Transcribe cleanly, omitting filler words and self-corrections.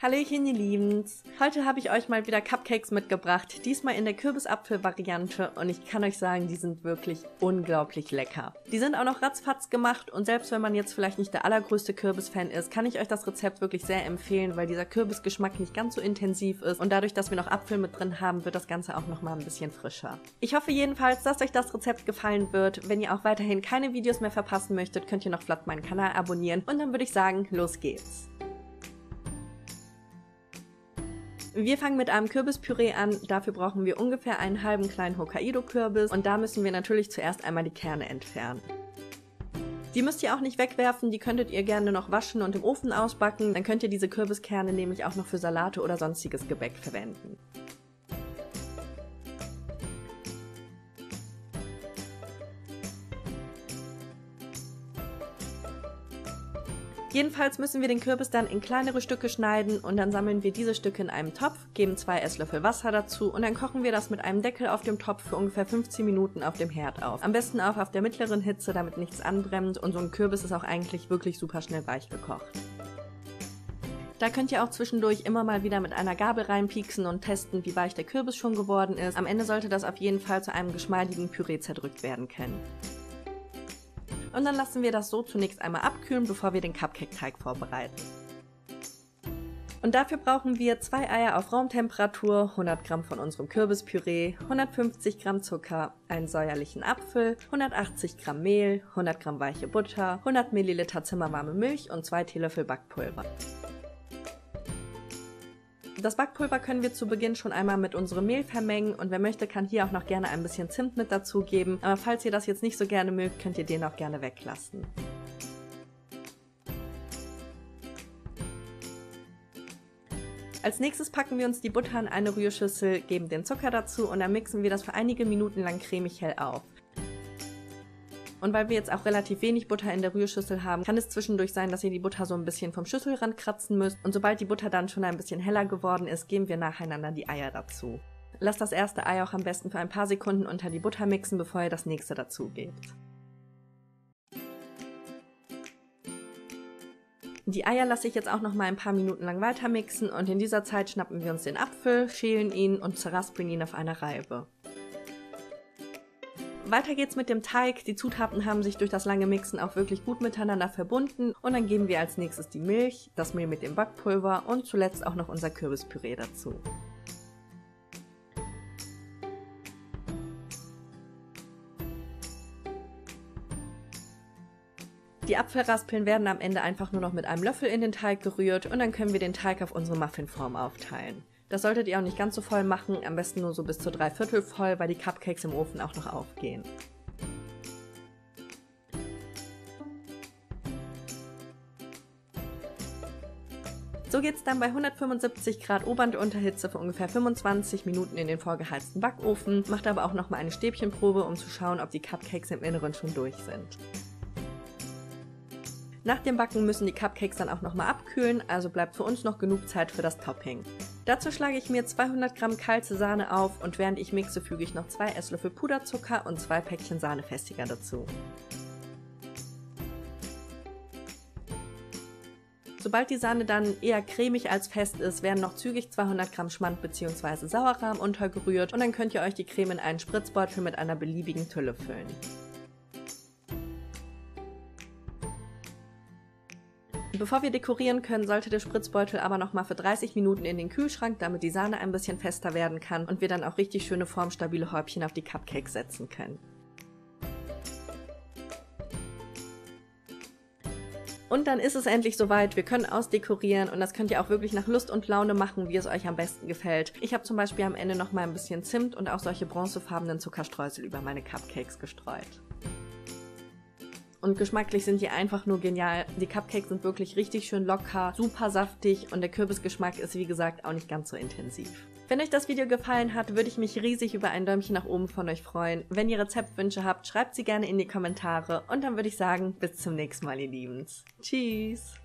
Hallöchen, ihr Liebens! Heute habe ich euch mal wieder Cupcakes mitgebracht, diesmal in der Kürbis-Apfel-Variante und ich kann euch sagen, die sind wirklich unglaublich lecker. Die sind auch noch ratzfatz gemacht und selbst wenn man jetzt vielleicht nicht der allergrößte Kürbis-Fan ist, kann ich euch das Rezept wirklich sehr empfehlen, weil dieser Kürbisgeschmack nicht ganz so intensiv ist und dadurch, dass wir noch Apfel mit drin haben, wird das Ganze auch nochmal ein bisschen frischer. Ich hoffe jedenfalls, dass euch das Rezept gefallen wird. Wenn ihr auch weiterhin keine Videos mehr verpassen möchtet, könnt ihr noch flott meinen Kanal abonnieren und dann würde ich sagen, los geht's! Wir fangen mit einem Kürbispüree an, dafür brauchen wir ungefähr einen halben kleinen Hokkaido-Kürbis und da müssen wir natürlich zuerst einmal die Kerne entfernen. Die müsst ihr auch nicht wegwerfen, die könntet ihr gerne noch waschen und im Ofen ausbacken, dann könnt ihr diese Kürbiskerne nämlich auch noch für Salate oder sonstiges Gebäck verwenden. Jedenfalls müssen wir den Kürbis dann in kleinere Stücke schneiden und dann sammeln wir diese Stücke in einem Topf, geben 2 Esslöffel Wasser dazu und dann kochen wir das mit einem Deckel auf dem Topf für ungefähr 15 Minuten auf dem Herd auf. Am besten auch auf der mittleren Hitze, damit nichts anbrennt und so ein Kürbis ist auch eigentlich wirklich super schnell weich gekocht. Da könnt ihr auch zwischendurch immer mal wieder mit einer Gabel reinpieksen und testen, wie weich der Kürbis schon geworden ist. Am Ende sollte das auf jeden Fall zu einem geschmeidigen Püree zerdrückt werden können. Und dann lassen wir das so zunächst einmal abkühlen, bevor wir den Cupcake-Teig vorbereiten. Und dafür brauchen wir 2 Eier auf Raumtemperatur, 100 Gramm von unserem Kürbispüree, 150 Gramm Zucker, einen säuerlichen Apfel, 180 Gramm Mehl, 100 Gramm weiche Butter, 100 Milliliter zimmerwarme Milch und 2 Teelöffel Backpulver. Das Backpulver können wir zu Beginn schon einmal mit unserem Mehl vermengen und wer möchte, kann hier auch noch gerne ein bisschen Zimt mit dazugeben, aber falls ihr das jetzt nicht so gerne mögt, könnt ihr den auch gerne weglassen. Als nächstes packen wir uns die Butter in eine Rührschüssel, geben den Zucker dazu und dann mixen wir das für einige Minuten lang cremig hell auf. Und weil wir jetzt auch relativ wenig Butter in der Rührschüssel haben, kann es zwischendurch sein, dass ihr die Butter so ein bisschen vom Schüsselrand kratzen müsst. Und sobald die Butter dann schon ein bisschen heller geworden ist, geben wir nacheinander die Eier dazu. Lasst das erste Ei auch am besten für ein paar Sekunden unter die Butter mixen, bevor ihr das nächste dazu gebt. Die Eier lasse ich jetzt auch noch mal ein paar Minuten lang weiter mixen und in dieser Zeit schnappen wir uns den Apfel, schälen ihn und zerraspeln ihn auf einer Reibe. Weiter geht's mit dem Teig. Die Zutaten haben sich durch das lange Mixen auch wirklich gut miteinander verbunden und dann geben wir als nächstes die Milch, das Mehl mit dem Backpulver und zuletzt auch noch unser Kürbispüree dazu. Die Apfelraspeln werden am Ende einfach nur noch mit einem Löffel in den Teig gerührt und dann können wir den Teig auf unsere Muffinform aufteilen. Das solltet ihr auch nicht ganz so voll machen, am besten nur so bis zu 3/4 voll, weil die Cupcakes im Ofen auch noch aufgehen. So geht's dann bei 175 Grad Ober- und Unterhitze für ungefähr 25 Minuten in den vorgeheizten Backofen, macht aber auch nochmal eine Stäbchenprobe, um zu schauen, ob die Cupcakes im Inneren schon durch sind. Nach dem Backen müssen die Cupcakes dann auch nochmal abkühlen, also bleibt für uns noch genug Zeit für das Topping. Dazu schlage ich mir 200 Gramm kalte Sahne auf und während ich mixe, füge ich noch 2 Esslöffel Puderzucker und 2 Päckchen Sahnefestiger dazu. Sobald die Sahne dann eher cremig als fest ist, werden noch zügig 200 Gramm Schmand bzw. Sauerrahm untergerührt und dann könnt ihr euch die Creme in einen Spritzbeutel mit einer beliebigen Tülle füllen. Bevor wir dekorieren können, sollte der Spritzbeutel aber nochmal für 30 Minuten in den Kühlschrank, damit die Sahne ein bisschen fester werden kann und wir dann auch richtig schöne formstabile Häubchen auf die Cupcakes setzen können. Und dann ist es endlich soweit, wir können ausdekorieren und das könnt ihr auch wirklich nach Lust und Laune machen, wie es euch am besten gefällt. Ich habe zum Beispiel am Ende nochmal ein bisschen Zimt und auch solche bronzefarbenen Zuckerstreusel über meine Cupcakes gestreut. Und geschmacklich sind die einfach nur genial. Die Cupcakes sind wirklich richtig schön locker, super saftig und der Kürbisgeschmack ist wie gesagt auch nicht ganz so intensiv. Wenn euch das Video gefallen hat, würde ich mich riesig über ein Däumchen nach oben von euch freuen. Wenn ihr Rezeptwünsche habt, schreibt sie gerne in die Kommentare und dann würde ich sagen, bis zum nächsten Mal, ihr Liebens. Tschüss!